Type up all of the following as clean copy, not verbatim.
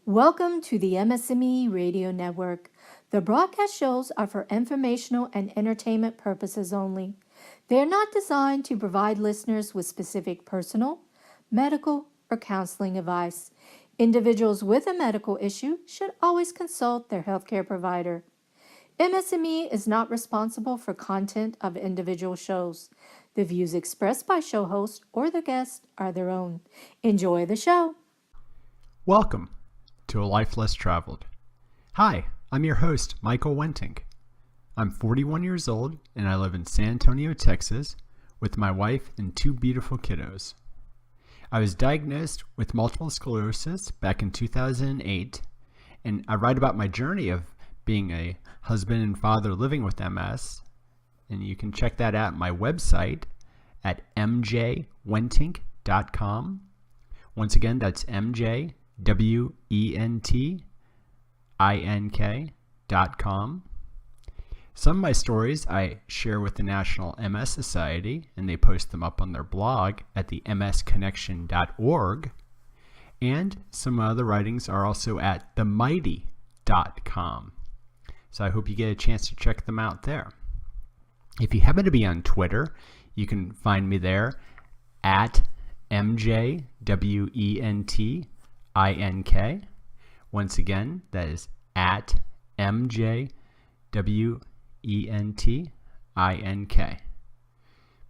Welcome to the MS&Me Radio Network. The broadcast shows are for informational and entertainment purposes only. They are not designed to provide listeners with specific personal, medical, or counseling advice. Individuals with a medical issue should always consult their healthcare provider. MS&Me is not responsible for content of individual shows. The views expressed by show hosts or their guests are their own. Enjoy the show. Welcome to A Life Less Traveled. Hi, I'm your host, Michael Wentink. I'm 41 years old and I live in San Antonio, Texas with my wife and two beautiful kiddos. I was diagnosed with multiple sclerosis back in 2008, and I write about my journey of being a husband and father living with MS, and you can check that out at my website at mjwentink.com. Once again, that's mjwentink.com. Some of my stories I share with the National MS Society, and they post them up on their blog at the msconnection.org. And some other writings are also at themighty.com. So I hope you get a chance to check them out there. If you happen to be on Twitter, you can find me there at mjwentink. Once again, that is at mjwentink.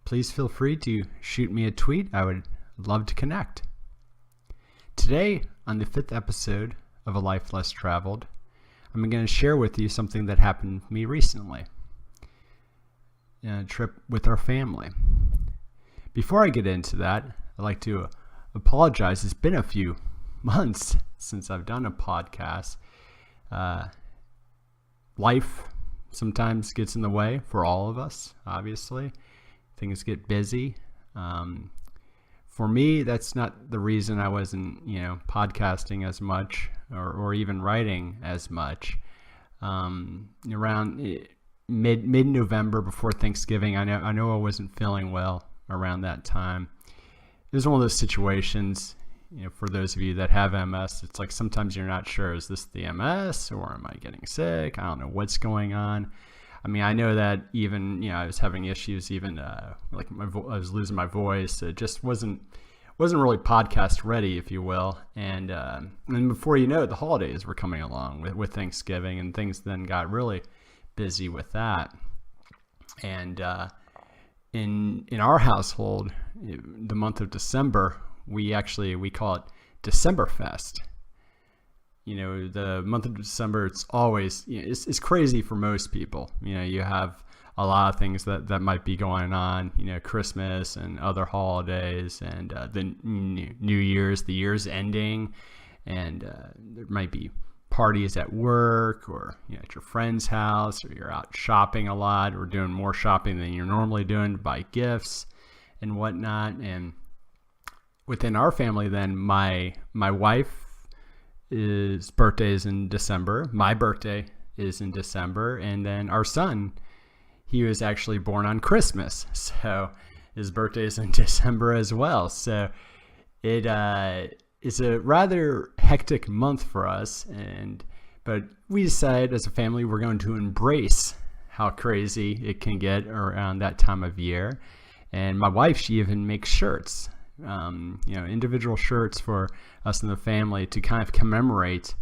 Please feel free to shoot me a tweet. I would love to connect. Today, on the 5th episode of A Life Less Traveled, I'm going to share with you something that happened to me recently. A trip with our family. Before I get into that, I'd like to apologize. It's been a few months since I've done a podcast. Life sometimes gets in the way for all of us, obviously. Things get busy. For me, that's not the reason I wasn't, podcasting as much or even writing as much. Around mid-November before Thanksgiving, I know I wasn't feeling well around that time. It was one of those situations, for those of you that have MS, it's like sometimes you're not sure, is this the MS or am I getting sick? I don't know what's going on. I mean, I know that even, I was having issues, even I was losing my voice. It just wasn't really podcast ready, if you will. And before you know it, the holidays were coming along with Thanksgiving, and things then got really busy with that. And in our household, the month of December, we call it Decemberfest. The month of December, it's always, it's crazy for most people. You have a lot of things that might be going on, Christmas and other holidays, and the New Year's, the year's ending, and there might be parties at work or at your friend's house, or you're out shopping a lot or doing more shopping than you're normally doing to buy gifts and whatnot. And within our family, then my wife's birthday is in December. My birthday is in December. And then our son, he was actually born on Christmas. So his birthday is in December as well. So it's a rather hectic month for us. But we decided as a family we're going to embrace how crazy it can get around that time of year. And my wife, she even makes shirts. Individual shirts for us in the family to kind of commemorate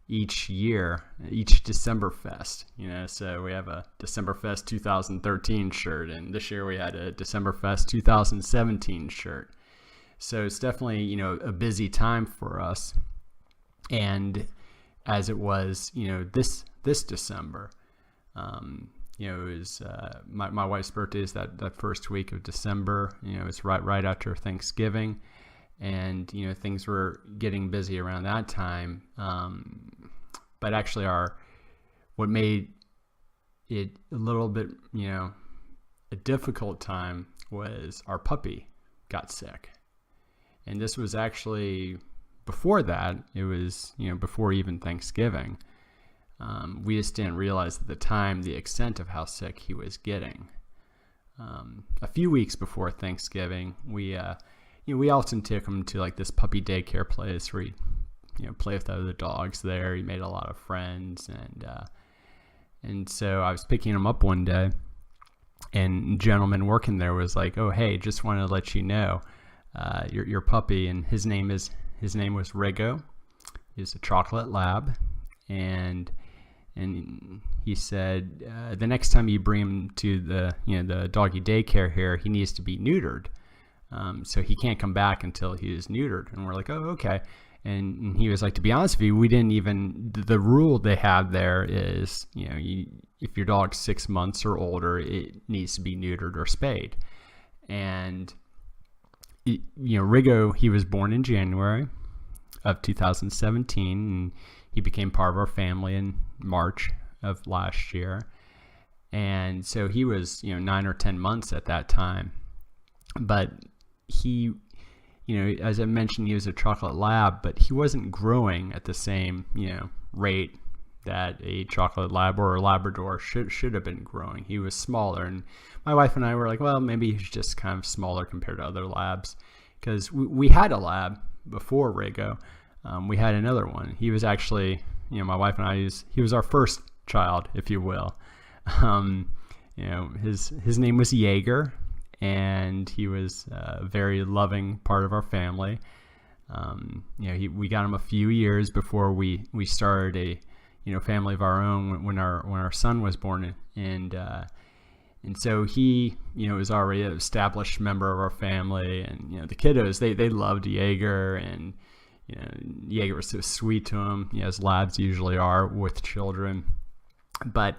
each year, each Decemberfest. So we have a Decemberfest 2013 shirt, and this year we had a Decemberfest 2017 shirt. So it's definitely, a busy time for us. And as it was, this December, it was my wife's birthday is that first week of December. It's right after Thanksgiving, and things were getting busy around that time. But actually, what made it a little bit a difficult time was our puppy got sick, and this was actually before that. It was before even Thanksgiving. We just didn't realize at the time the extent of how sick he was getting. A few weeks before Thanksgiving, we often took him to like this puppy daycare place where he play with other dogs there. He made a lot of friends, and so I was picking him up one day, and a gentleman working there was like, "Oh, hey, just wanted to let you know, your puppy," and his name was Rigo. He's a chocolate lab, and he said the next time you bring him to the doggy daycare here, he needs to be neutered. So he can't come back until he is neutered. And we're like, oh, okay. And he was like, to be honest with you, we didn't even, the rule they have there is, if your dog's 6 months or older, it needs to be neutered or spayed. And, Rigo, he was born in January of 2017, and he became part of our family in March of last year. And so he was, 9 or 10 months at that time. But he, as I mentioned, he was a chocolate lab, but he wasn't growing at the same, rate that a chocolate lab or a Labrador should have been growing. He was smaller, and my wife and I were like, well, maybe he's just kind of smaller compared to other labs, because we had a lab before Rigo. We had another one. He was actually, my wife and I, he was our first child, if you will. His name was Jaeger, and he was a very loving part of our family. We got him a few years before we started a family of our own when our son was born, and so he was already an established member of our family, and the kiddos they loved Jaeger, and Jaeger was so sweet to him, as labs usually are with children. But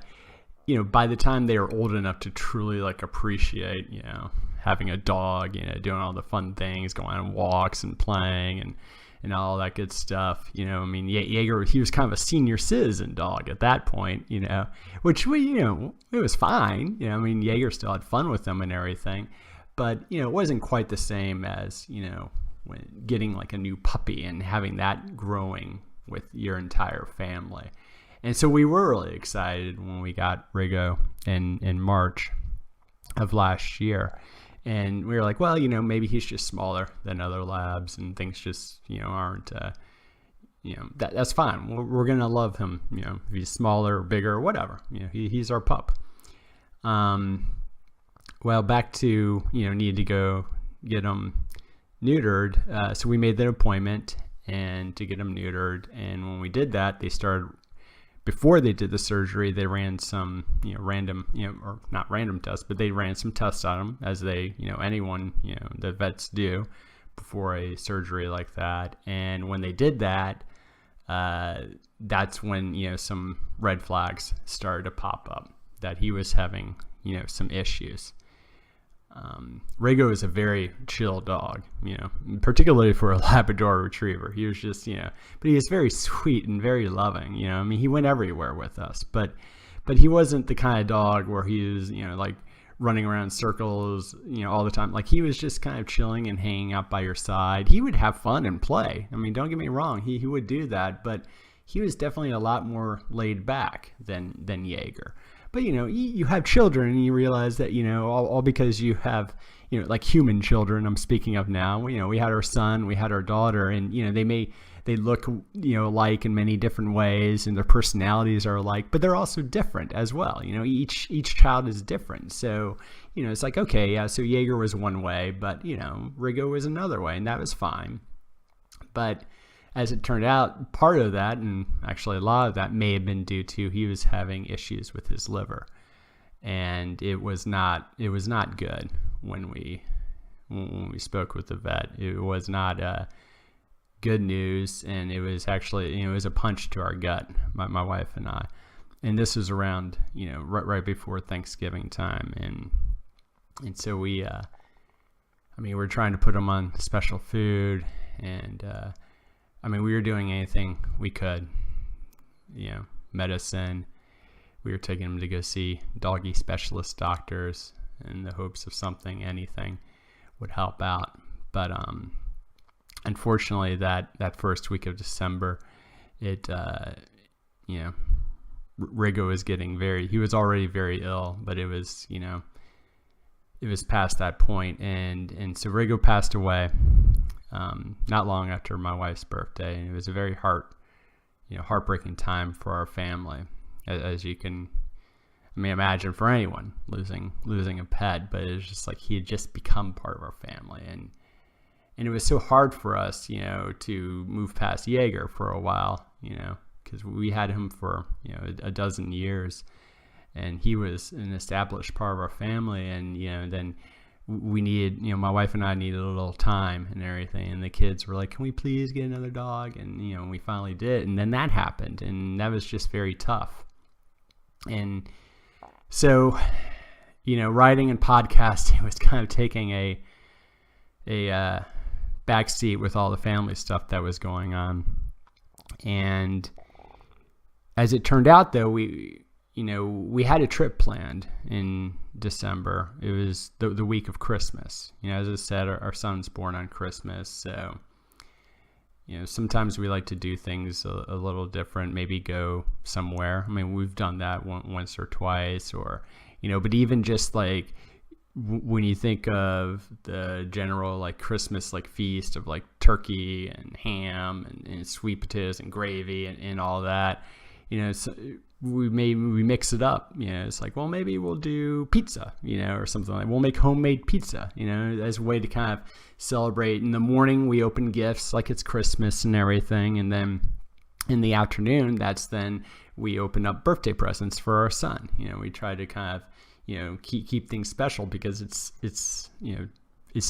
by the time they were old enough to truly appreciate, having a dog, doing all the fun things, going on walks and playing and all that good stuff, Jaeger, he was kind of a senior citizen dog at that point, which it was fine. Jaeger still had fun with them and everything, but, it wasn't quite the same as, when getting a new puppy and having that growing with your entire family. And so we were really excited when we got Rigo in March of last year. And we were like, well, maybe he's just smaller than other labs, and things just, aren't, that's fine. We're going to love him, if he's smaller or bigger or whatever. He's our pup. Well, back to, need to go get him neutered. So we made that appointment and to get him neutered. And when we did that, before they did the surgery, they ran some, random, or not random tests, but they ran some tests on him, as they, anyone, the vets do before a surgery like that. And when they did that, that's when, some red flags started to pop up that he was having, some issues. Rigo is a very chill dog, particularly for a Labrador Retriever. He was just, but he was very sweet and very loving. He went everywhere with us, but he wasn't the kind of dog where he was, running around in circles, all the time. He was just kind of chilling and hanging out by your side. He would have fun and play. Don't get me wrong, he would do that, but he was definitely a lot more laid back than Jaeger. But, you have children, and you realize that, all because you have, human children I'm speaking of now, we had our son, we had our daughter, and, they look, alike in many different ways, and their personalities are alike, but they're also different as well. Each child is different. So, it's like, okay, yeah, so Jaeger was one way, but, Rigo was another way, and that was fine. But as it turned out, part of that, and actually a lot of that, may have been due to he was having issues with his liver, and it was not good when we spoke with the vet. It was not good news, and it was actually it was a punch to our gut, my wife and I. And this was around right before Thanksgiving time, and so we were trying to put him on special food, and we were doing anything we could, medicine. We were taking him to go see doggy specialist doctors in the hopes of anything would help out. But unfortunately, that first week of December, Rigo was getting he was already very ill, but it was, it was past that point. And so Rigo passed away not long after my wife's birthday, and it was a very heartbreaking time for our family, as you can, imagine for anyone losing a pet. But it was just like he had just become part of our family, and it was so hard for us, to move past Jaeger for a while, because we had him for a dozen years, and he was an established part of our family, and then we needed, my wife and I needed a little time and everything, and the kids were like, can we please get another dog? And we finally did, and then that happened, and that was just very tough. And so writing and podcasting was kind of taking a backseat with all the family stuff that was going on. And as it turned out, though, we had a trip planned in December. It was the week of Christmas. As I said, our son's born on Christmas, so sometimes we like to do things a little different, maybe go somewhere. We've done that once or twice, or but even just like when you think of the general like Christmas like feast of like turkey and ham and sweet potatoes and gravy and all that, so we mix it up. It's like, well, maybe we'll do pizza, or something like. We'll make homemade pizza, as a way to kind of celebrate. In the morning, we open gifts like it's Christmas and everything, and then in the afternoon, that's then we open up birthday presents for our son. We try to kind of keep things special, because it's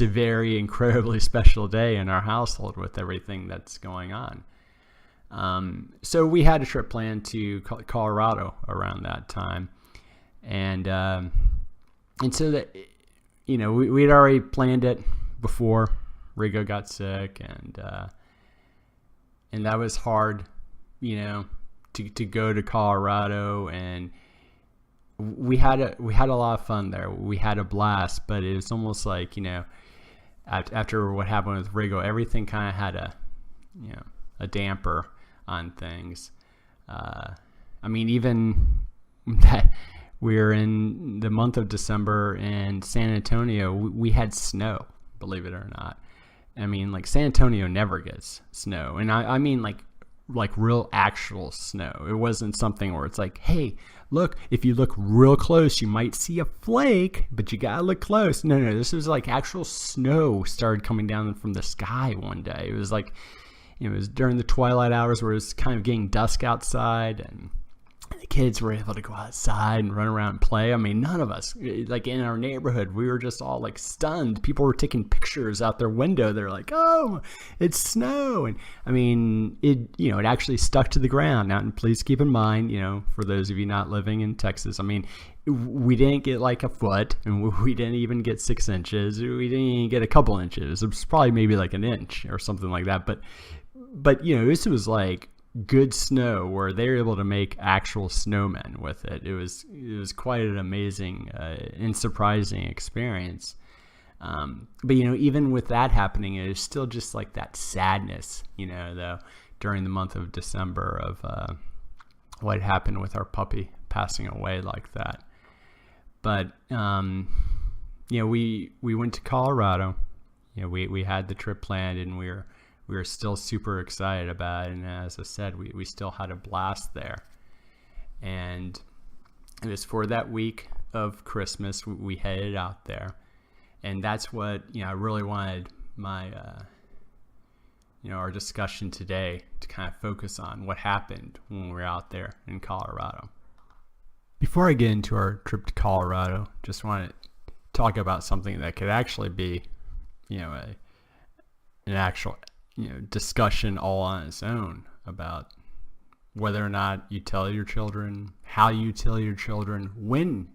a very incredibly special day in our household with everything that's going on. So we had a trip planned to Colorado around that time, and so that we had already planned it before Rigo got sick, and that was hard, to go to Colorado, and we had a lot of fun there. We had a blast, but it was almost like after what happened with Rigo, everything kind of had a damper on things. Even that we're in the month of December in San Antonio, we had snow, believe it or not. Like San Antonio never gets snow, and I mean like real actual snow. It wasn't something where it's like, hey, look, if you look real close, you might see a flake, but you gotta look close. No, this was like actual snow started coming down from the sky one day. It was like, it was during the twilight hours where it was kind of getting dusk outside, and the kids were able to go outside and run around and play. None of us, like in our neighborhood, we were just all like stunned. People were taking pictures out their window. They're like, oh, it's snow. And it actually stuck to the ground. Now, and please keep in mind, for those of you not living in Texas, we didn't get like a foot, and we didn't even get 6 inches. We didn't even get a couple inches. It was probably maybe like an inch or something like that. But this was like good snow where they were able to make actual snowmen with it. It was quite an amazing and surprising experience. But even with that happening, it was still just like that sadness, though, during the month of December of what happened with our puppy passing away like that. But we went to Colorado. We had the trip planned, and we were still super excited about it. And as I said, we still had a blast there. And it was for that week of Christmas we headed out there. And that's what, I really wanted my, our discussion today to kind of focus on what happened when we were out there in Colorado. Before I get into our trip to Colorado, just want to talk about something that could actually be, an actual discussion all on its own about whether or not you tell your children, how you tell your children, when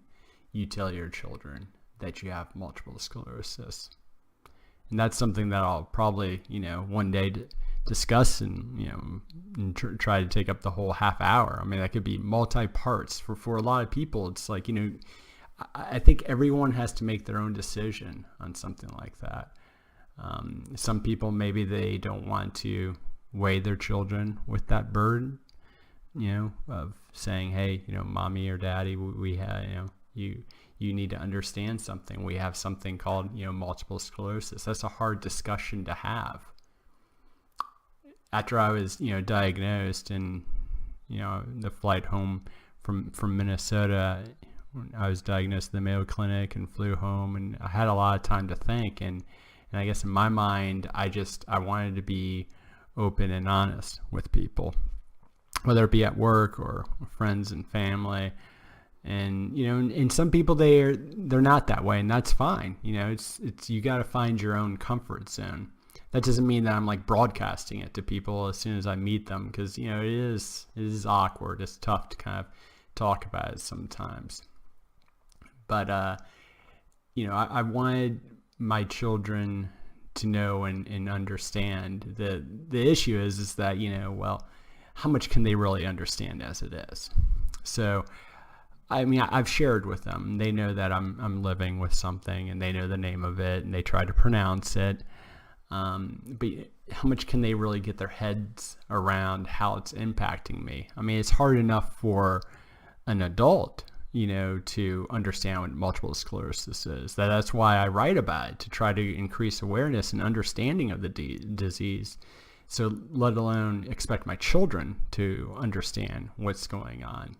you tell your children that you have multiple sclerosis. And that's something that I'll probably, one day discuss and try to take up the whole half hour. That could be multi-parts. For a lot of people, it's like, I think everyone has to make their own decision on something like that. Some people, maybe they don't want to weigh their children with that burden, of saying, hey, mommy or daddy, we have, you need to understand something. We have something called, multiple sclerosis. That's a hard discussion to have. after I was, diagnosed, and, the flight home from Minnesota, I was diagnosed at the Mayo Clinic and flew home, and I had a lot of time to think. And I guess in my mind, I wanted to be open and honest with people, whether it be at work or friends and family. And, and some people, they're not that way, and that's fine. It's you got to find your own comfort zone. That doesn't mean that I'm like broadcasting it to people as soon as I meet them, because, it is awkward. It's tough to kind of talk about it sometimes. But, I wanted my children to know and understand that the issue is that, well, how much can they really understand as it is? So, I mean, I've shared with them. They know that I'm living with something, and they know the name of it, and they try to pronounce it. But how much can they really get their heads around how it's impacting me? I mean, it's hard enough for an adult, to understand what multiple sclerosis is. That's why I write about it, to try to increase awareness and understanding of the disease. So let alone expect my children to understand what's going on.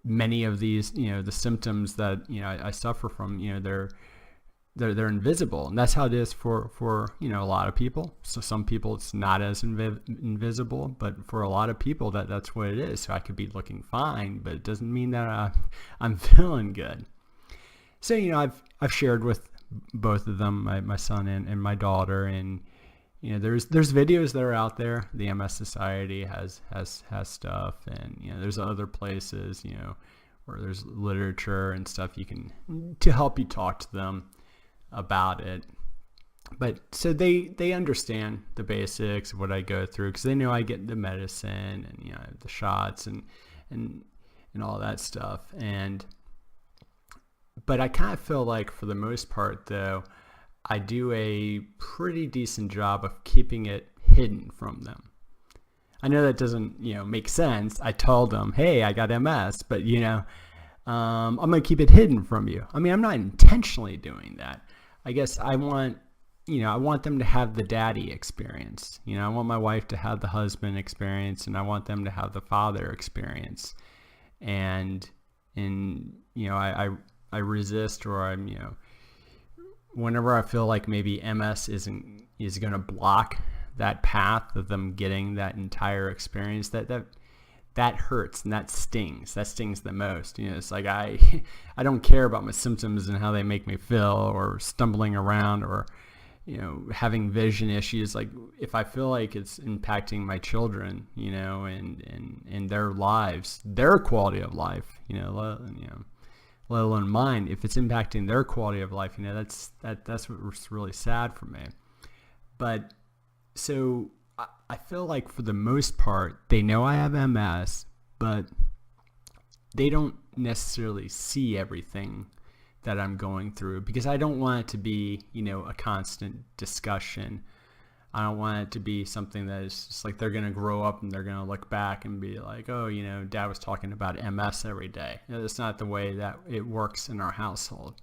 Many of these, the symptoms that, I suffer from, they're invisible, and that's how it is for a lot of people. So some people it's not as invisible, but for a lot of people that's what it is. So I could be looking fine, but it doesn't mean that I'm feeling good. So I've shared with both of them, my son and my daughter, and there's videos that are out there. The MS Society has stuff, and there's other places where there's literature and stuff you can to help you talk to them about it. But so they understand the basics of what I go through, because they know I get the medicine and the shots and all that stuff. But I kind of feel like, for the most part though, I do a pretty decent job of keeping it hidden from them. I know that doesn't make sense. I told them, hey, I got MS, but I'm gonna keep it hidden from you. I mean, I'm not intentionally doing that. I guess I want them to have the daddy experience. I want my wife to have the husband experience, and I want them to have the father experience. And I resist, or I'm whenever I feel like maybe MS is going to block that path of them getting that entire experience, that hurts, and that stings the most. It's like I don't care about my symptoms and how they make me feel, or stumbling around, or having vision issues. Like, if I feel like it's impacting my children, and their lives, their quality of life, let alone mine, if it's impacting their quality of life, that's what's really sad for me. But so I feel like, for the most part, they know I have MS, but they don't necessarily see everything that I'm going through, because I don't want it to be, a constant discussion. I don't want it to be something that is just like they're going to grow up and they're going to look back and be like, oh, Dad was talking about MS every day. That's not the way that it works in our household.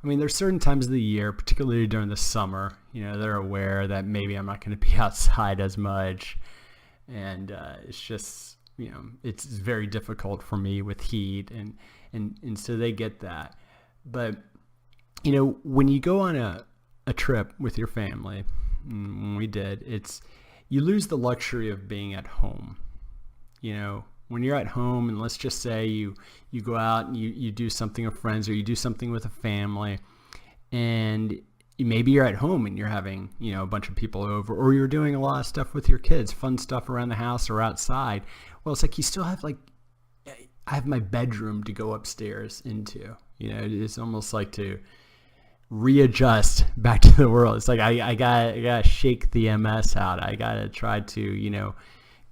I mean, there's certain times of the year, particularly during the summer, they're aware that maybe I'm not going to be outside as much. And it's just, it's very difficult for me with heat. And so they get that. But, when you go on a trip with your family, when we did, you lose the luxury of being at home. When you're at home, and let's just say you go out and you do something with friends, or you do something with a family, and maybe you're at home and you're having a bunch of people over, or you're doing a lot of stuff with your kids, fun stuff around the house or outside. Well, it's like you still have, like, I have my bedroom to go upstairs into. It's almost like to readjust back to the world. It's like I gotta shake the MS out. I gotta try to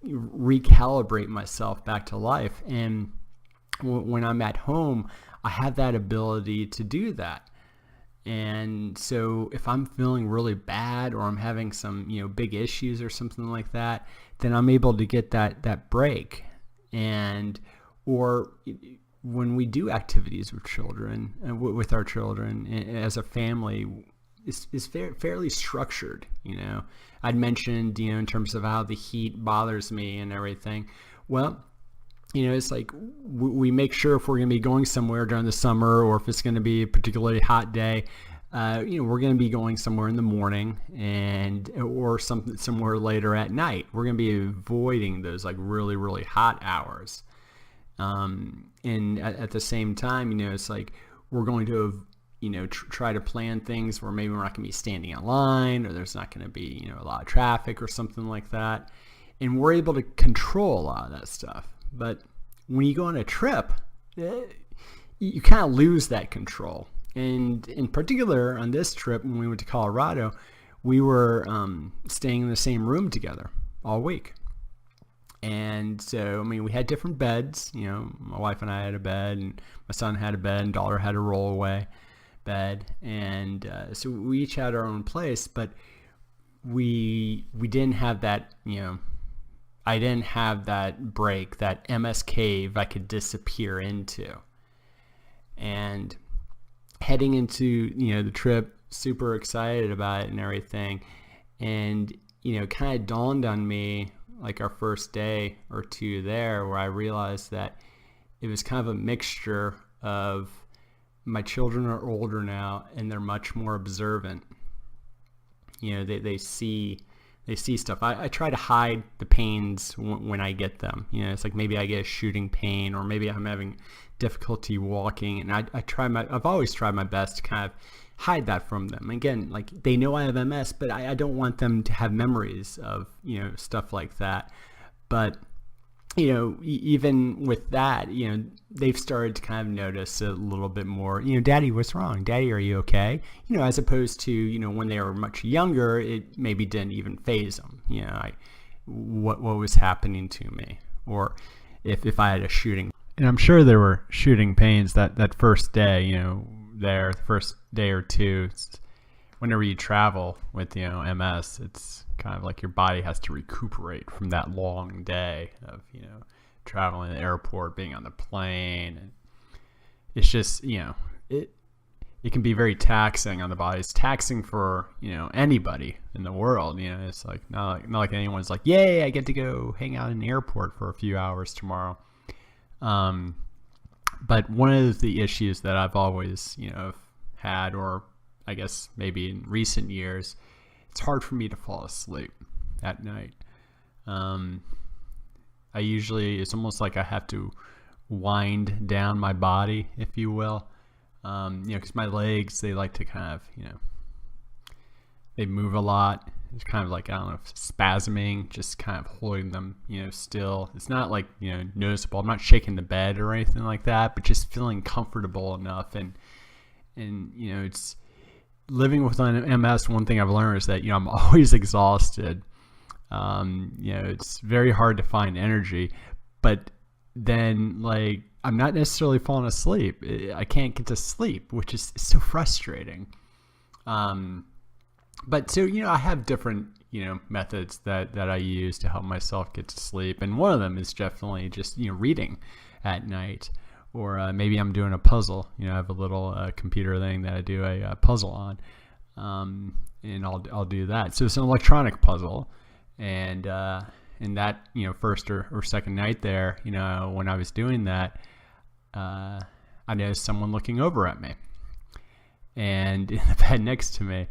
recalibrate myself back to life. And when I'm at home, I have that ability to do that. And so if I'm feeling really bad, or I'm having some big issues or something like that, then I'm able to get that break. Or when we do activities with children, with our children as a family, is fairly structured. I'd mentioned, in terms of how the heat bothers me and everything. Well, it's like we make sure if we're going to be going somewhere during the summer, or if it's going to be a particularly hot day, we're going to be going somewhere in the morning or somewhere later at night. We're going to be avoiding those like really, really hot hours. And at the same time, it's like we're going to, try to plan things where maybe we're not going to be standing in line, or there's not going to be, a lot of traffic or something like that. And we're able to control a lot of that stuff. But when you go on a trip, you kind of lose that control. And in particular, on this trip, when we went to Colorado, we were staying in the same room together all week. And so, we had different beds. My wife and I had a bed, and my son had a bed, and daughter had a rollaway bed. And so we each had our own place, but we didn't have that, I didn't have that break, that MS cave I could disappear into. And heading into, the trip, super excited about it and everything. And, kind of dawned on me, like our first day or two there, where I realized that it was kind of a mixture of my children are older now and they're much more observant. They see stuff. I try to hide the pains when I get them. It's like maybe I get a shooting pain, or maybe I'm having difficulty walking, and I've always tried my best to kind of hide that from them. Again, like, they know I have MS, but I don't want them to have memories of, stuff like that. But, even with that, they've started to kind of notice a little bit more, Daddy, what's wrong? Daddy, are you okay? As opposed to, when they were much younger, it maybe didn't even faze them. What was happening to me, or if I had a shooting. And I'm sure there were shooting pains that first day, the first day or two. Whenever you travel with, MS, it's kind of like your body has to recuperate from that long day of, traveling to the airport, being on the plane. And it's just, it can be very taxing on the body. It's taxing for, anybody in the world. It's like not like anyone's like, yay, I get to go hang out in the airport for a few hours tomorrow. But one of the issues that I've always, had, or I guess maybe in recent years, it's hard for me to fall asleep at night. It's almost like I have to wind down my body, if you will. Because my legs, they like to kind of, they move a lot. It's kind of like, I don't know, spasming, just kind of holding them, still. It's not like, noticeable. I'm not shaking the bed or anything like that, but just feeling comfortable enough. And it's living with MS. One thing I've learned is that, I'm always exhausted. It's very hard to find energy, but then, like, I'm not necessarily falling asleep. I can't get to sleep, which is so frustrating. But so, I have different, methods that I use to help myself get to sleep. And one of them is definitely just, reading at night, or maybe I'm doing a puzzle. I have a little computer thing that I do a puzzle on, and I'll do that. So it's an electronic puzzle. And that, first or second night there, when I was doing that, I noticed someone looking over at me, and in the bed next to me,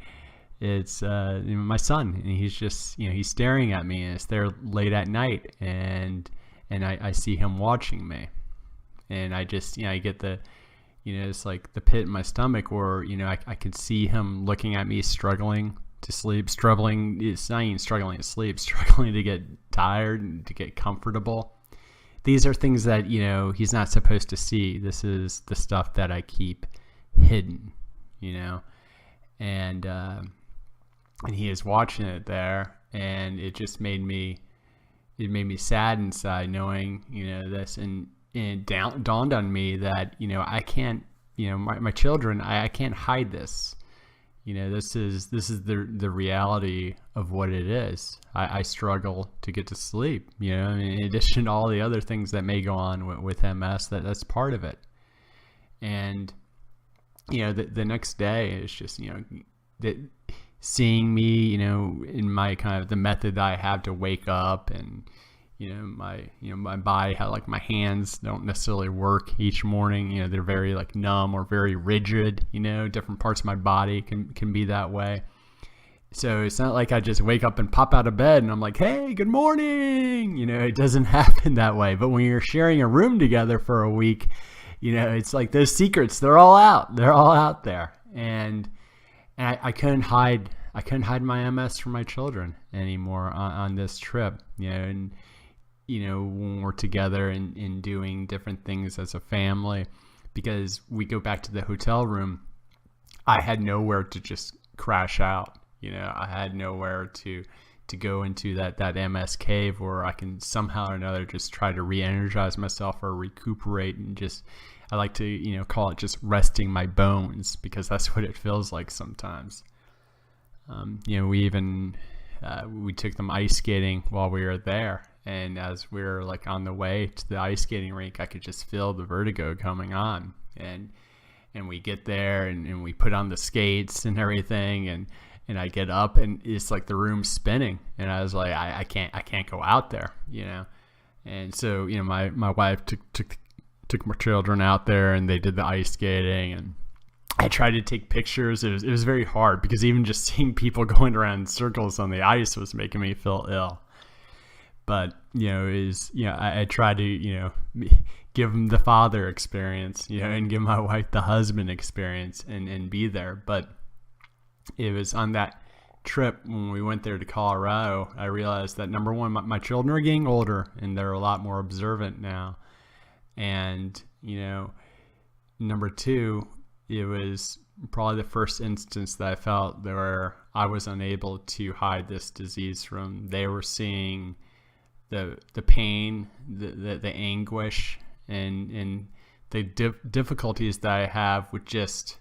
it's my son, and he's just, he's staring at me, and it's there late at night, and I see him watching me, and I just, I get the, it's like the pit in my stomach where, I could see him looking at me, struggling to sleep, it's not even struggling to sleep, struggling to get tired and to get comfortable. These are things that, he's not supposed to see. This is the stuff that I keep hidden, and he is watching it there, and it just made me sad inside knowing, this, and it dawned on me that, I can't, my children, I can't hide this. This is the reality of what it is. I struggle to get to sleep, in addition to all the other things that may go on with MS, that's part of it. And, the next day is just, that seeing me, in my kind of the method that I have to wake up, and my body, how like my hands don't necessarily work each morning. They're very like numb or very rigid. Different parts of my body can be that way. So it's not like I just wake up and pop out of bed and I'm like, hey, good morning. It doesn't happen that way. But when you're sharing a room together for a week, it's like those secrets, they're all out. They're all out there. And I couldn't hide my MS from my children anymore on this trip. And when we're together and doing different things as a family, because we go back to the hotel room, I had nowhere to just crash out. I had nowhere to go into that MS cave where I can somehow or another just try to re-energize myself or recuperate, and just, I like to, call it just resting my bones, because that's what it feels like sometimes. We even, we took them ice skating while we were there. And as we were like on the way to the ice skating rink, I could just feel the vertigo coming on. And we get there and we put on the skates and everything, and I get up and it's like the room's spinning, and I was like, I can't go out there, And so, my wife took my children out there and they did the ice skating, and I tried to take pictures. It was very hard, because even just seeing people going around in circles on the ice was making me feel ill. But, I try to, give them the father experience, and give my wife the husband experience, and be there. But it was on that trip when we went there to Colorado, I realized that, number one, my children are getting older and they're a lot more observant now. And, number two, it was probably the first instance that I felt where I was unable to hide this disease from. They were seeing the pain, the anguish, and the difficulties that I have with just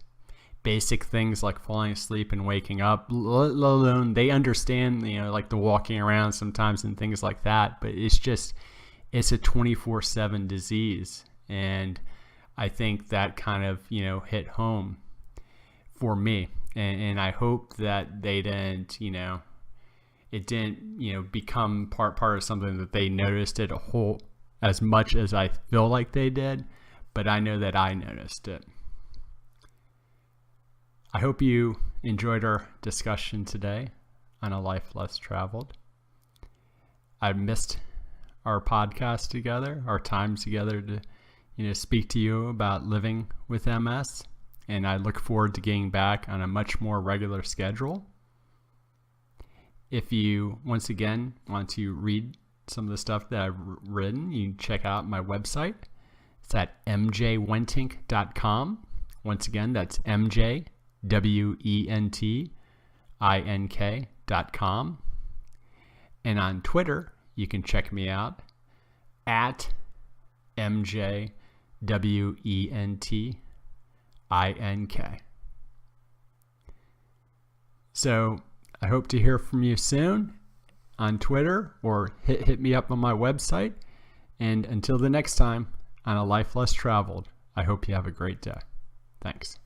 basic things like falling asleep and waking up, let alone they understand, like the walking around sometimes and things like that. But it's a 24/7 disease. And I think that kind of, hit home for me. And I hope that they didn't, it didn't, become part of something that they noticed it as much as I feel like they did. But I know that I noticed it. I hope you enjoyed our discussion today on A Life Less Traveled. I missed our podcast together, our time together to, speak to you about living with MS. And I look forward to getting back on a much more regular schedule. If you, once again, want to read some of the stuff that I've written, you can check out my website. It's at mjwentink.com. Once again, that's mjwentink.com. And on Twitter, you can check me out at mjwentink. So I hope to hear from you soon on Twitter, or hit me up on my website. And until the next time on A Life Less Traveled, I hope you have a great day. Thanks.